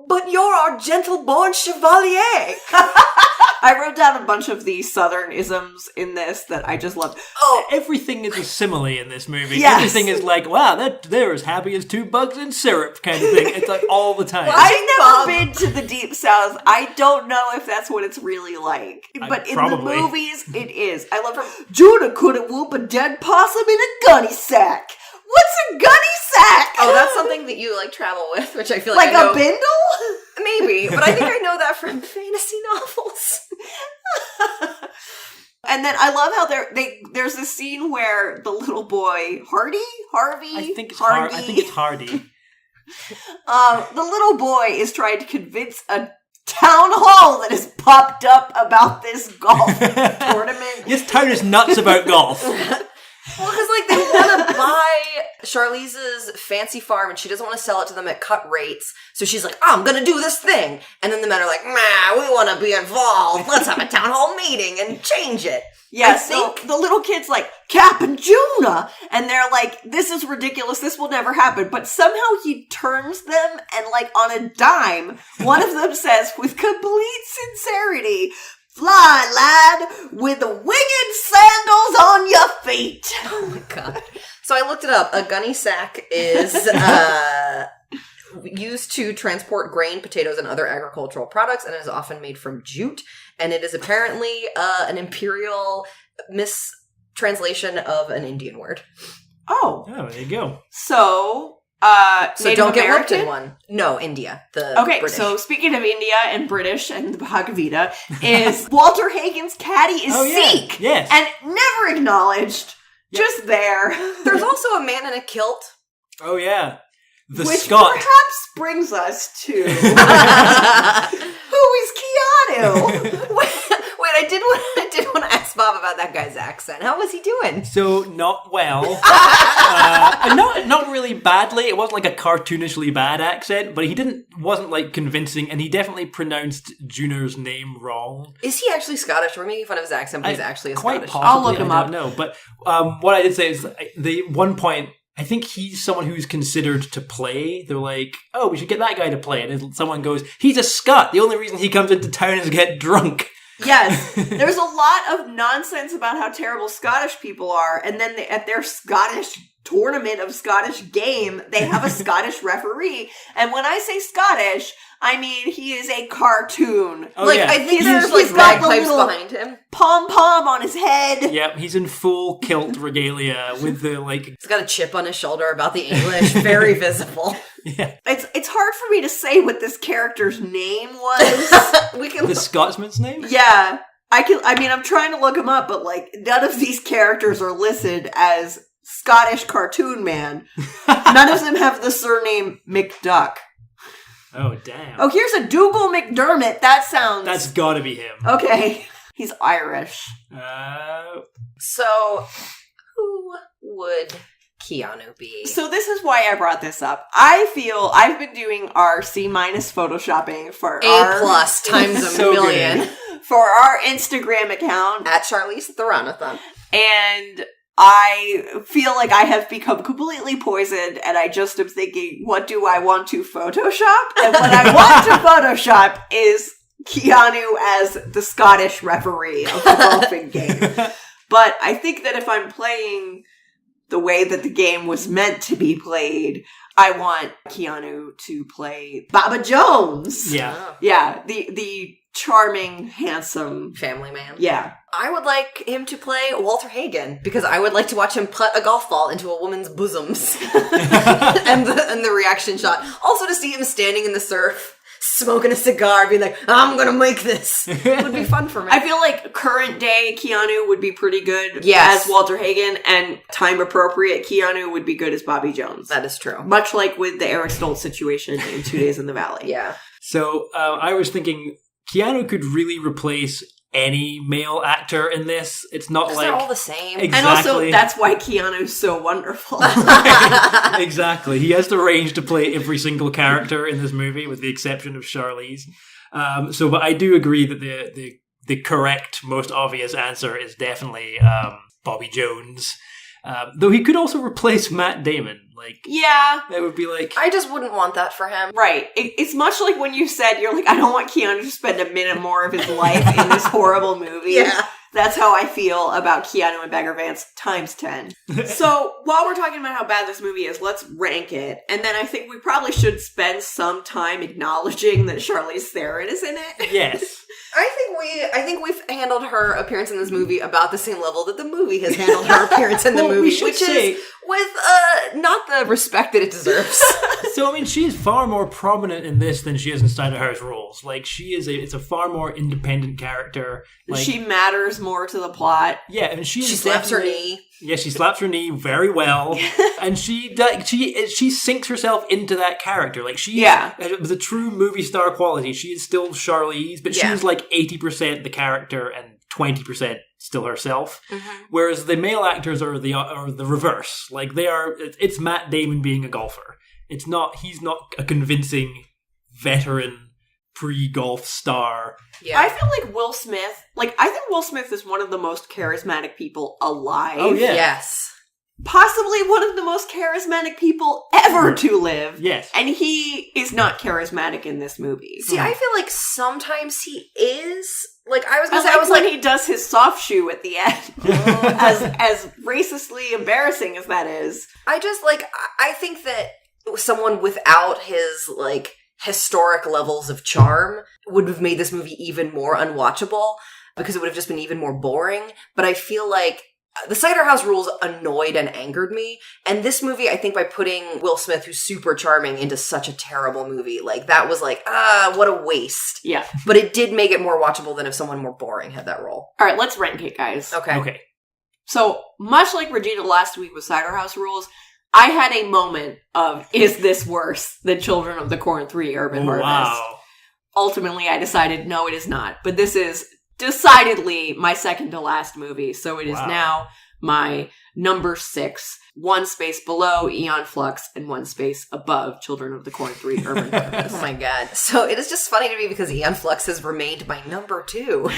Speaker 3: but you're our gentle-born chevalier.
Speaker 2: I wrote down a bunch of the Southern isms in this that I just loved.
Speaker 3: Oh,
Speaker 4: Everything is a simile in this movie.
Speaker 2: Yes.
Speaker 4: Everything is like, wow, they're as happy as 2 bugs in syrup kind of thing. It's like all the time.
Speaker 2: I've
Speaker 3: Bob.
Speaker 2: never been to the Deep South. I don't know if that's what it's really like. But in
Speaker 4: Probably.
Speaker 2: the movies, it is. I love Judah couldn't whoop a dead possum in a gunny sack. What's a gunny sack?
Speaker 3: Oh, that's something that you like travel with, which I feel like
Speaker 2: like
Speaker 3: I know.
Speaker 2: a bindle?
Speaker 3: Maybe, but I think I know that from fantasy novels.
Speaker 2: And then I love how there's a scene where the little boy Harvey.
Speaker 4: I think it's Hardy.
Speaker 2: The little boy is trying to convince a town hall that has popped up about this golf tournament.
Speaker 4: This town is nuts about golf.
Speaker 3: Well, because like they want to buy Charlize's fancy farm, and she doesn't want to sell it to them at cut rates. So she's like, "Oh, I'm gonna do this thing," and then the men are like, "Nah, we want to be involved. Let's have a town hall meeting and change it."
Speaker 2: Yeah,
Speaker 3: I
Speaker 2: so
Speaker 3: think-
Speaker 2: the little kid's like, Cap and Juna! And they're like, this is ridiculous, this will never happen. But somehow he turns them, and like on a dime, one of them says, with complete sincerity, fly, lad, with the winged sandals on your feet.
Speaker 3: Oh my god! So I looked it up. A gunny sack is used to transport grain, potatoes, and other agricultural products, and is often made from jute. And it is apparently an imperial mistranslation of an Indian word.
Speaker 2: Oh.
Speaker 4: Oh, there you go.
Speaker 2: So,
Speaker 3: So
Speaker 2: Native
Speaker 3: don't get
Speaker 2: American?
Speaker 3: whipped in one. No, India. The
Speaker 2: Okay,
Speaker 3: British.
Speaker 2: so speaking of India and British and the Bhagavad Gita, is Walter Hagen's caddy is
Speaker 4: Oh, yeah.
Speaker 2: Sikh.
Speaker 4: Yes.
Speaker 2: And never acknowledged. Just there.
Speaker 3: There's also a man in a kilt.
Speaker 4: Oh, yeah. The
Speaker 2: Which
Speaker 4: Scot.
Speaker 2: perhaps brings us to who is Keanu?
Speaker 3: Wait, I did want to ask Bob about that guy's accent. How was he doing?
Speaker 4: So, not well. Not really badly. It wasn't like a cartoonishly bad accent, but he wasn't like convincing, and he definitely pronounced Juno's name wrong.
Speaker 3: Is he actually Scottish? We're making fun of his accent, but he's actually a
Speaker 4: quite
Speaker 3: Scottish.
Speaker 4: possibly.
Speaker 2: I'll look him
Speaker 4: I
Speaker 2: up.
Speaker 4: don't know. But what I did say is the one point, I think he's someone who's considered to play. They're like, oh, we should get that guy to play. And someone goes, he's a Scot. The only reason he comes into town is to get drunk.
Speaker 2: Yes. There's a lot of nonsense about how terrible Scottish people are, and then at their Scottish tournament of Scottish game, they have a Scottish referee. And when I say Scottish, I mean, he is a cartoon.
Speaker 4: Oh,
Speaker 3: like,
Speaker 4: yeah.
Speaker 3: I think
Speaker 2: He's
Speaker 3: there's like
Speaker 2: got the
Speaker 3: bagpipes
Speaker 2: little-
Speaker 3: behind him.
Speaker 2: Pom-pom on his head.
Speaker 4: Yep, he's in full kilt regalia with the, like...
Speaker 3: He's got a chip on his shoulder about the English, very visible.
Speaker 4: Yeah.
Speaker 2: It's hard for me to say what this character's name was.
Speaker 3: We can
Speaker 4: The Scotsman's name?
Speaker 2: Yeah. I'm trying to look him up, but like none of these characters are listed as Scottish cartoon man. None of them have the surname McDuck.
Speaker 4: Oh, damn.
Speaker 2: Oh, here's a Dougal McDermott. That sounds...
Speaker 4: That's gotta be him.
Speaker 2: Okay. He's Irish.
Speaker 3: So, who would Keanu be?
Speaker 2: So this is why I brought this up. I feel I've been doing our C- photoshopping for
Speaker 3: A plus times a
Speaker 4: So
Speaker 3: million.
Speaker 4: good.
Speaker 2: for our Instagram account,
Speaker 3: At Charlize Theronathon.
Speaker 2: and I feel like I have become completely poisoned, and I just am thinking, what do I want to Photoshop? And what I want to Photoshop is Keanu as the Scottish referee of the golfing game. But I think that if I'm playing the way that the game was meant to be played, I want Keanu to play Baba Jones.
Speaker 4: Yeah.
Speaker 3: Oh.
Speaker 2: Yeah, the charming, handsome...
Speaker 3: Family man.
Speaker 2: Yeah.
Speaker 3: I would like him to play Walter Hagen because I would like to watch him putt a golf ball into a woman's bosoms. and the reaction shot. Also to see him standing in the surf, smoking a cigar, being like, I'm gonna make this. It would be fun for me.
Speaker 2: I feel like current day Keanu would be pretty good
Speaker 3: Yes.
Speaker 2: as Walter Hagen, and time appropriate Keanu would be good as Bobby Jones.
Speaker 3: That is true.
Speaker 2: Much like with the Eric Stoltz situation in 2 Days in the Valley.
Speaker 3: Yeah.
Speaker 4: So I was thinking Keanu could really replace any male actor in this. It's not
Speaker 3: Because
Speaker 4: like...
Speaker 3: they're all the same.
Speaker 4: Exactly.
Speaker 2: And also, that's why Keanu's so wonderful.
Speaker 4: Exactly. He has the range to play every single character in this movie, with the exception of Charlize. But I do agree that the correct, most obvious answer is definitely Bobby Jones. Though he could also replace Matt Damon. Like,
Speaker 2: Yeah.
Speaker 4: that would be like...
Speaker 3: I just wouldn't want that for him.
Speaker 2: Right. It's much like when you said, you're like, I don't want Keanu to spend a minute more of his life in this horrible movie.
Speaker 3: Yeah.
Speaker 2: That's how I feel about Keanu and Bagger Vance times 10. So, while we're talking about how bad this movie is, let's rank it. And then I think we probably should spend some time acknowledging that Charlize Theron is in it.
Speaker 4: Yes.
Speaker 3: I think we've handled her appearance in this movie about the same level that the movie has handled her appearance in the
Speaker 4: Well, we
Speaker 3: movie,
Speaker 4: should
Speaker 3: which
Speaker 4: say-
Speaker 3: is with not the respect that it deserves.
Speaker 4: So, I mean, she is far more prominent in this than she is in Cider House Rules. Like, it's a far more independent character. Like,
Speaker 2: She matters more to the plot.
Speaker 4: yeah, and she
Speaker 3: slaps her knee.
Speaker 4: Yeah, she slaps her knee very well, and she sinks herself into that character. Like with a true movie star quality. She is still Charlize, but
Speaker 3: Yeah.
Speaker 4: she's like 80% the character and 20% still herself.
Speaker 3: Mm-hmm.
Speaker 4: Whereas the male actors are the reverse. Like it's Matt Damon being a golfer. He's not a convincing veteran pre-golf star.
Speaker 3: Yeah.
Speaker 2: I feel like Will Smith, I think Will Smith is one of the most charismatic people alive.
Speaker 4: Oh, yeah.
Speaker 3: Yes.
Speaker 2: Possibly one of the most charismatic people ever to live.
Speaker 4: Yes.
Speaker 2: And he is not charismatic in this movie.
Speaker 3: See, I feel like sometimes he is. Like, I was
Speaker 2: I
Speaker 3: gonna say, I was
Speaker 2: when
Speaker 3: like,
Speaker 2: he does his soft shoe at the end. as racistly embarrassing as that is.
Speaker 3: I just, like, I think that someone without his, like, historic levels of charm would have made this movie even more unwatchable because it would have just been even more boring. But I feel like the Cider House Rules annoyed and angered me. And this movie, I think by putting Will Smith, who's super charming, into such a terrible movie, like, that was like, what a waste.
Speaker 2: Yeah.
Speaker 3: But it did make it more watchable than if someone more boring had that role.
Speaker 2: All right, let's rank it, guys.
Speaker 3: Okay.
Speaker 2: So, much like Regina last week with Cider House Rules, I had a moment of, is this worse than Children of the Corn 3 Urban Harvest?
Speaker 4: Wow.
Speaker 2: Ultimately, I decided, no, it is not. But this is decidedly my second to last movie. So it is now my number 6, one space below Aeon Flux and one space above Children of the Corn 3 Urban Harvest.
Speaker 3: Oh my god. So it is just funny to me because Aeon Flux has remained my number 2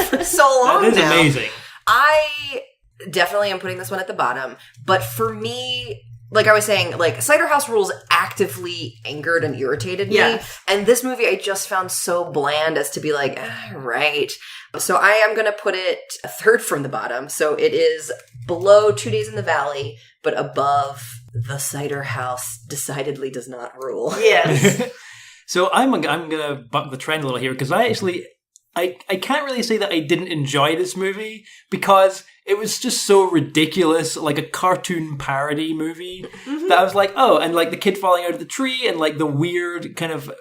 Speaker 3: for so long
Speaker 4: That is
Speaker 3: now.
Speaker 4: amazing.
Speaker 3: I definitely am putting this one at the bottom. But for me, like I was saying, like, Cider House Rules actively angered and irritated me.
Speaker 2: Yes.
Speaker 3: And this movie I just found so bland as to be like, right. So I am going to put it a third from the bottom. So it is below 2 Days in the Valley, but above The Cider House Decidedly Does Not Rule.
Speaker 2: Yes.
Speaker 4: So I'm gonna buck the trend a little here, because I can't really say that I didn't enjoy this movie, because it was just so ridiculous, like a cartoon parody movie, that I was like, oh, and like the kid falling out of the tree, and like the weird kind of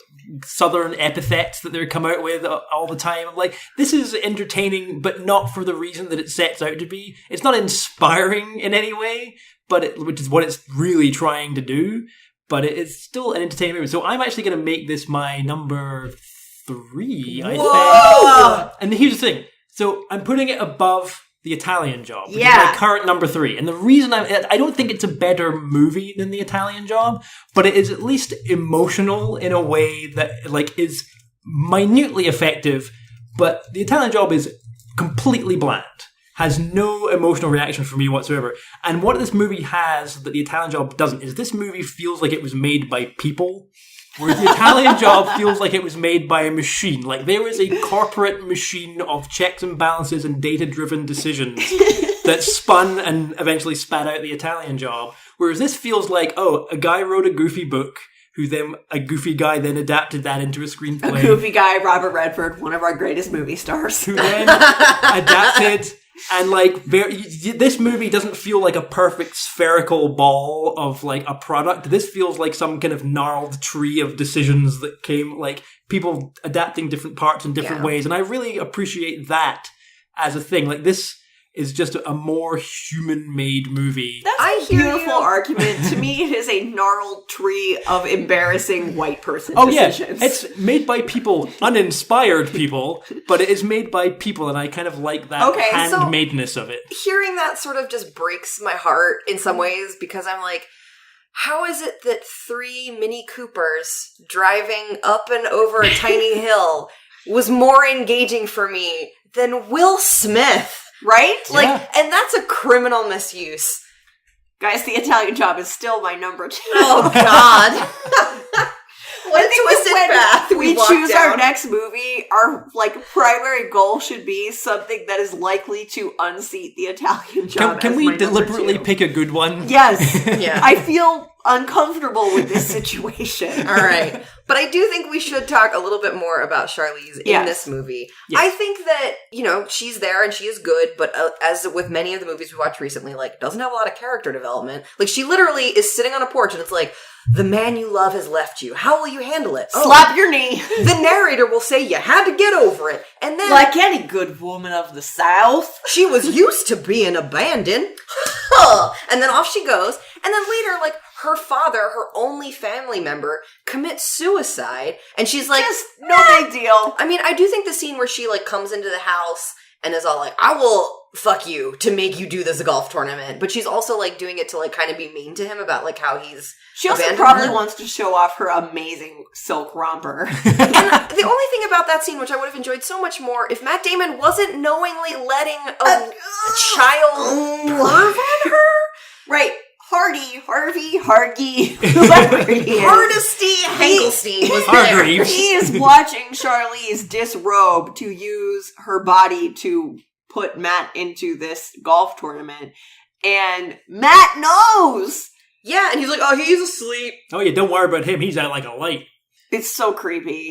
Speaker 4: southern epithets that they come out with all the time. I'm like, this is entertaining, but not for the reason that it sets out to be. It's not inspiring in any way, which is what it's really trying to do, but it's still an entertaining movie. So I'm actually going to make this my number 3, I think. And here's the thing. So I'm putting it above The Italian Job, which is my current number 3. And the reason I don't think it's a better movie than The Italian Job, but it is at least emotional in a way that like is minutely effective. But The Italian Job is completely bland. Has no emotional reaction for me whatsoever. And what this movie has that The Italian Job doesn't is this movie feels like it was made by people. Whereas The Italian Job feels like it was made by a machine. Like there is a corporate machine of checks and balances and data-driven decisions that spun and eventually spat out The Italian Job. Whereas this feels like, oh, a guy wrote a goofy book, a goofy guy then adapted that into a screenplay.
Speaker 2: A goofy guy, Robert Redford, one of our greatest movie stars.
Speaker 4: Who then adapted... And like, this movie doesn't feel like a perfect spherical ball of like a product. This feels like some kind of gnarled tree of decisions that came, like people adapting different parts in different ways. And I really appreciate that as a thing. Like this is just a more human-made movie.
Speaker 2: That's a beautiful argument. To me, it is a gnarled tree of embarrassing white person decisions.
Speaker 4: Yeah. It's made by people, uninspired people, but it is made by people, and I kind of like that handmadeness of it.
Speaker 3: Hearing that sort of just breaks my heart in some ways, because I'm like, how is it that 3 Mini Coopers driving up and over a tiny hill was more engaging for me than Will Smith?
Speaker 2: Right?
Speaker 3: Like, and that's a criminal misuse.
Speaker 2: Guys, The Italian Job is still my number 2.
Speaker 3: Oh, God. What a twisted path
Speaker 2: we choose our next movie, our like primary goal should be something that is likely to unseat The Italian Job.
Speaker 4: Can we deliberately pick a good one?
Speaker 2: Yes.
Speaker 3: Yeah.
Speaker 2: I feel uncomfortable with this situation.
Speaker 3: All right. But I do think we should talk a little bit more about Charlize in this movie. Yes. I think that, you know, she's there and she is good, but as with many of the movies we watched recently, like, doesn't have a lot of character development. Like, she literally is sitting on a porch and it's like, the man you love has left you. How will you handle it?
Speaker 2: Slap your knee.
Speaker 3: The narrator will say you had to get over it. And then,
Speaker 2: like any good woman of the South,
Speaker 3: she was used to being abandoned. And then off she goes. And then later, like, her father, her only family member, commits suicide. And she's like,
Speaker 2: just no big deal.
Speaker 3: I mean, I do think the scene where she, like, comes into the house and is all like, I will fuck you to make you do this golf tournament. But she's also, like, doing it to, like, kind of be mean to him about, like, how he's
Speaker 2: She also probably wants to show off her amazing silk romper.
Speaker 3: And the only thing about that scene, which I would have enjoyed so much more, if Matt Damon wasn't knowingly letting a child perv on her.
Speaker 2: Right. Harvey, whoever he is.
Speaker 3: Hardesty Hankelstein was there.
Speaker 2: He is watching Charlize disrobe to use her body to put Matt into this golf tournament. And Matt knows!
Speaker 3: Yeah, and he's like, oh, he's asleep.
Speaker 4: Oh yeah, don't worry about him. He's out like a light.
Speaker 2: It's so creepy.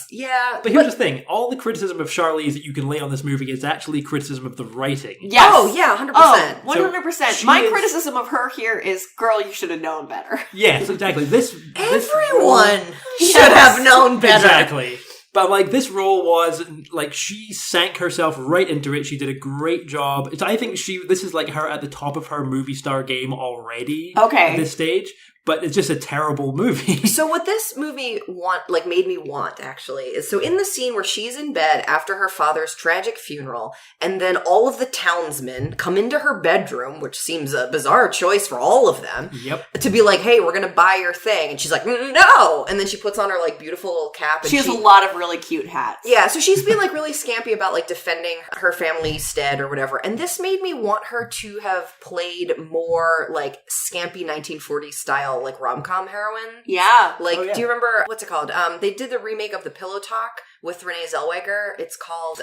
Speaker 3: Yeah.
Speaker 4: But here's the thing. All the criticism of Charlize that you can lay on this movie is actually criticism of the writing.
Speaker 2: Yes.
Speaker 3: Oh, yeah, 100%.
Speaker 2: Oh, 100%. So my criticism of her here is, girl, you should have known better.
Speaker 4: Yes, exactly.
Speaker 3: Everyone should have known better.
Speaker 4: Exactly. But, like, this role was, like, she sank herself right into it. She did a great job. I think this is, like, her at the top of her movie star game already.
Speaker 2: Okay.
Speaker 4: At this stage. But it's just a terrible movie.
Speaker 3: So what this movie made me want, actually, is so in the scene where she's in bed after her father's tragic funeral, and then all of the townsmen come into her bedroom, which seems a bizarre choice for all of them, to be like, hey, we're going to buy your thing. And she's like, no! And then she puts on her, like, beautiful little cap. And
Speaker 2: she has a lot of really cute hats.
Speaker 3: Yeah, so she's being, like, really scampy about, like, defending her family's stead or whatever. And this made me want her to have played more, like, scampy 1940s style style, like rom-com heroine.
Speaker 2: Yeah.
Speaker 3: Like,
Speaker 4: Oh, yeah.
Speaker 3: do you remember, what's it called? They did the remake of The Pillow Talk with Renee Zellweger. It's called,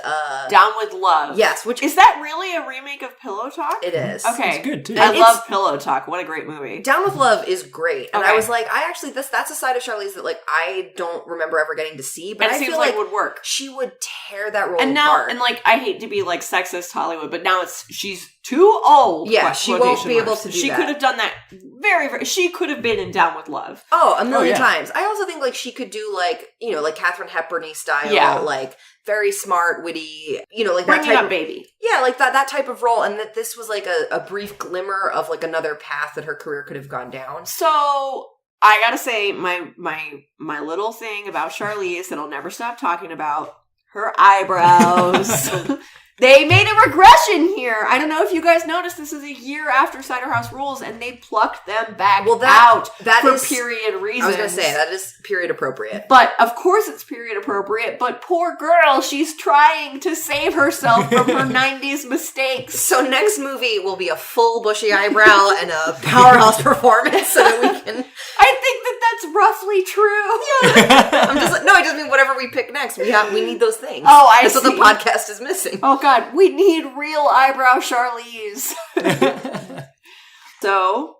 Speaker 2: Down with Love.
Speaker 3: yes, which
Speaker 2: Is that really a remake of Pillow Talk?
Speaker 3: it is.
Speaker 2: Okay.
Speaker 4: It's good, too.
Speaker 2: I
Speaker 3: And
Speaker 2: love Pillow Talk. What a great movie.
Speaker 3: Down with Love is great. And I
Speaker 2: Okay.
Speaker 3: was like, that's a side of Charlize that, like, I don't remember ever getting to see, but
Speaker 2: And it
Speaker 3: I
Speaker 2: seems
Speaker 3: feel
Speaker 2: like
Speaker 3: like
Speaker 2: would work.
Speaker 3: she would tear that role
Speaker 2: And now,
Speaker 3: apart.
Speaker 2: and like, I hate to be like sexist Hollywood, but now she's too old.
Speaker 3: Yeah, she won't
Speaker 2: quotation
Speaker 3: be able
Speaker 2: marks.
Speaker 3: to do
Speaker 2: She
Speaker 3: that.
Speaker 2: could have done that she could have been in Down with Love.
Speaker 3: Oh, a million
Speaker 4: yeah.
Speaker 3: times. I also think, like, she could do, like, you know, like Katharine Hepburn-y style,
Speaker 2: Yeah.
Speaker 3: like, very smart, witty, you know, like
Speaker 2: Bring
Speaker 3: that
Speaker 2: it
Speaker 3: type
Speaker 2: up,
Speaker 3: of,
Speaker 2: baby.
Speaker 3: yeah, like that type of role, and that this was, like, a brief glimmer of, like, another path that her career could have gone down.
Speaker 2: So I gotta say, my little thing about Charlize that I'll never stop talking about, her eyebrows. They made a regression here. I don't know if you guys noticed, this is a year after Cider House Rules, and they plucked them back out for period reasons.
Speaker 3: I was going to say, that is period appropriate.
Speaker 2: But of course it's period appropriate, but poor girl, she's trying to save herself from her 90s mistakes.
Speaker 3: So next movie will be a full bushy eyebrow and a powerhouse performance so that we can...
Speaker 2: I think that's roughly true.
Speaker 3: I'm just like, no, I just mean whatever we pick next. We need those things.
Speaker 2: Oh, I
Speaker 3: That's
Speaker 2: see.
Speaker 3: what the podcast is missing.
Speaker 2: Oh God, we need real eyebrow Charlize. So,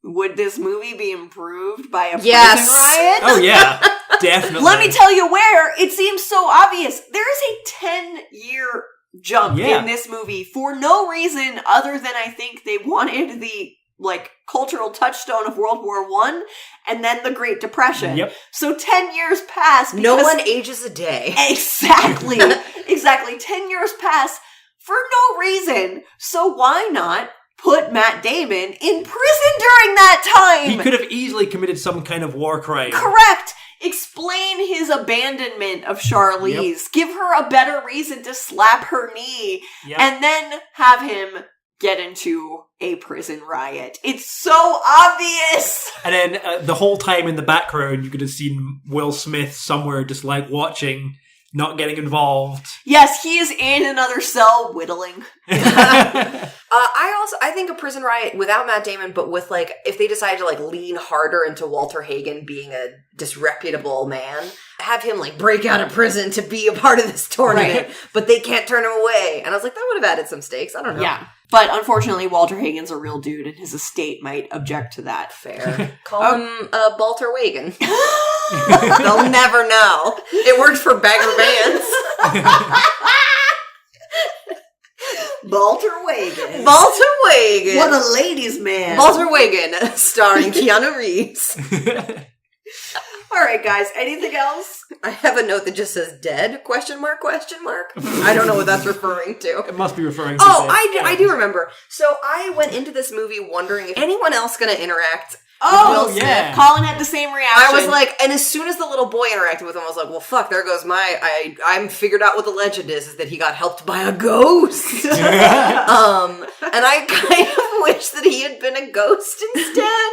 Speaker 2: would this movie be improved by a prison riot?
Speaker 4: Oh, yeah. Definitely.
Speaker 2: Let me tell you where. It seems so obvious. There is a 10-year jump
Speaker 4: Yeah.
Speaker 2: in this movie for no reason other than I think they wanted the like cultural touchstone of World War I and then the Great Depression.
Speaker 4: Yep.
Speaker 2: So 10 years pass.
Speaker 3: No
Speaker 2: because-
Speaker 3: one ages a day.
Speaker 2: Exactly. Exactly. 10 years pass for no reason. So why not put Matt Damon in prison during that time?
Speaker 4: He could have easily committed some kind of war crime.
Speaker 2: Correct. Explain his abandonment of Charlize.
Speaker 4: Yep.
Speaker 2: Give her a better reason to slap her knee.
Speaker 4: Yep.
Speaker 2: And then have him get into a prison riot. It's so obvious.
Speaker 4: And then the whole time in the background, you could have seen Will Smith somewhere just like watching, not getting involved.
Speaker 2: Yes, he is in another cell whittling.
Speaker 3: I think a prison riot without Matt Damon, but with like, if they decided to like lean harder into Walter Hagen being a disreputable man, have him like break out of prison to be a part of this tournament,
Speaker 2: Right.
Speaker 3: but they can't turn him away. And I was like, that would have added some stakes. I don't know.
Speaker 2: Yeah. But unfortunately, Walter Hagen's a real dude and his estate might object to that.
Speaker 3: Fair. Call him Balter Wagon. They'll never know. It worked for Bagger Vance.
Speaker 2: Walter Wagon.
Speaker 3: Balter Wagon.
Speaker 2: What a ladies' man.
Speaker 3: Balter Wagon, starring Keanu Reeves.
Speaker 2: All right, guys. Anything else?
Speaker 3: I have a note that just says dead, question mark, question mark. I don't know what that's referring to.
Speaker 4: It must be referring to
Speaker 3: Oh,
Speaker 4: this.
Speaker 3: I do remember. So I went into this movie wondering if anyone else going to interact
Speaker 2: Oh,
Speaker 3: with Will
Speaker 4: yeah.
Speaker 3: Smith.
Speaker 2: Colin had the same reaction.
Speaker 3: I was like, and as soon as the little boy interacted with him, I was like, well, fuck, there goes I'm figured out what the legend is that he got helped by a ghost. And I kind of wish that he had been a ghost instead.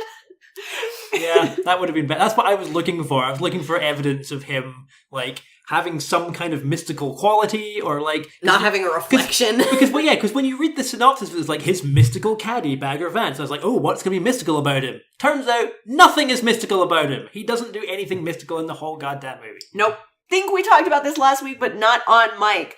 Speaker 4: Yeah, that would have been better. That's what I was looking for. I was looking for evidence of him, like, having some kind of mystical quality, or, like...
Speaker 3: Not having a reflection.
Speaker 4: Because when you read the synopsis, it's like, his mystical caddy, Bagger Vance. I was like, oh, what's going to be mystical about him? Turns out, nothing is mystical about him. He doesn't do anything mystical in the whole goddamn movie.
Speaker 2: Nope. Think we talked about this last week, but not on mic.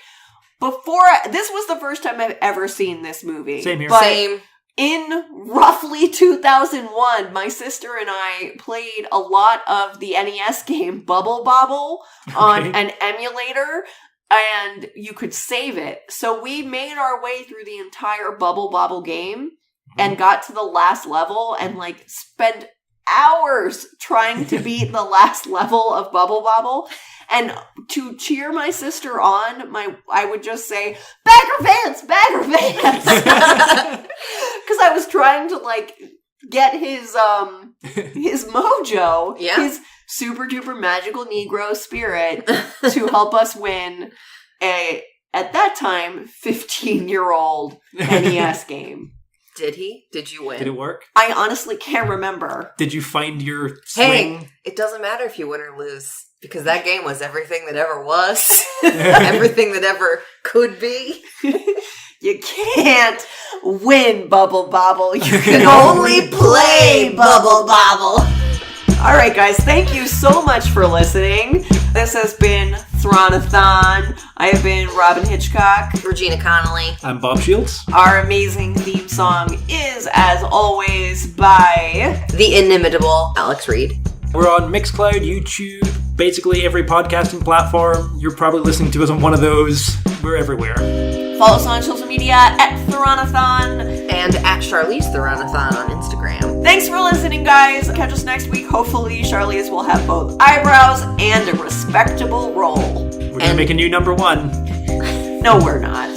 Speaker 2: This was the first time I've ever seen this movie.
Speaker 4: Same here.
Speaker 2: But
Speaker 3: Same.
Speaker 2: in roughly 2001, my sister and I played a lot of the NES game Bubble Bobble on
Speaker 4: Okay.
Speaker 2: an emulator, and you could save it. So we made our way through the entire Bubble Bobble game and got to the last level and like spent hours trying to beat the last level of Bubble Bobble. And to cheer my sister on, I would just say, Bagger Vance! Bagger Vance! Because I was trying to, like, get his mojo,
Speaker 3: Yeah.
Speaker 2: his super duper magical Negro spirit to help us win at that time, 15-year-old NES game.
Speaker 3: Did he? Did you win?
Speaker 4: Did it work?
Speaker 2: I honestly can't remember.
Speaker 4: Did you find your swing?
Speaker 3: Hey, it doesn't matter if you win or lose. Because that game was everything that ever was. Everything that ever could be.
Speaker 2: You can't win Bubble Bobble. You can
Speaker 3: Only play Bubble Bobble.
Speaker 2: All right, guys, thank you so much for listening. This has been Thronathon. I have been Robin Hitchcock.
Speaker 3: Regina Connolly.
Speaker 4: I'm Bob Shields.
Speaker 2: Our amazing theme song is, as always, by
Speaker 3: The inimitable Alex Reed.
Speaker 4: We're on Mixcloud, YouTube, basically every podcasting platform. You're probably listening to us on one of those. We're everywhere.
Speaker 2: Follow us on social media at Thronathon.
Speaker 3: And at Charlize Theronathon on Instagram.
Speaker 2: Thanks for listening, guys. Catch us next week. Hopefully, Charlize will have both eyebrows and a respectable role.
Speaker 4: We're going to make a new number 1.
Speaker 2: No, we're not.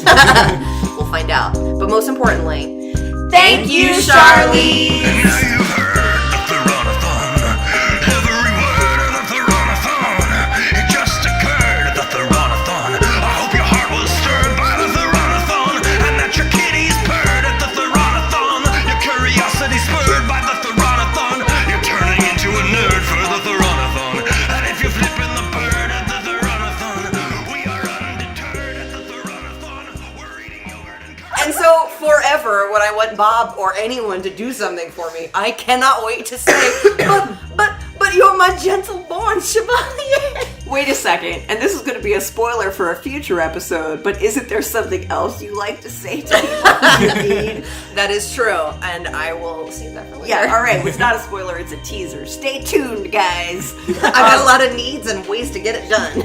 Speaker 3: We'll find out. But most importantly,
Speaker 2: Thank you, Charlize.
Speaker 1: Now you've heard the Theronathon. Every word of the Theronathon. It just occurred at the Theronathon. I hope your heart was stirred by the Theronathon, and that your kitties purred at the Theronathon. Your curiosity spurred by the Theronathon. You're turning into a nerd for the Theronathon. And if you're flipping the bird at the Theronathon, we are undeterred at the Theronathon. We're reading your word
Speaker 3: and so forever when I want Bob or anyone to do something for me, I cannot wait to say, but you're my gentle-born chevalier.
Speaker 2: Wait a second, and this is going to be a spoiler for a future episode, but isn't there something else you like to say to people?
Speaker 3: That is true, and I will save that for later.
Speaker 2: Yeah, all right. It's not a spoiler, it's a teaser. Stay tuned, guys.
Speaker 3: I've got a lot of needs and ways to get it done.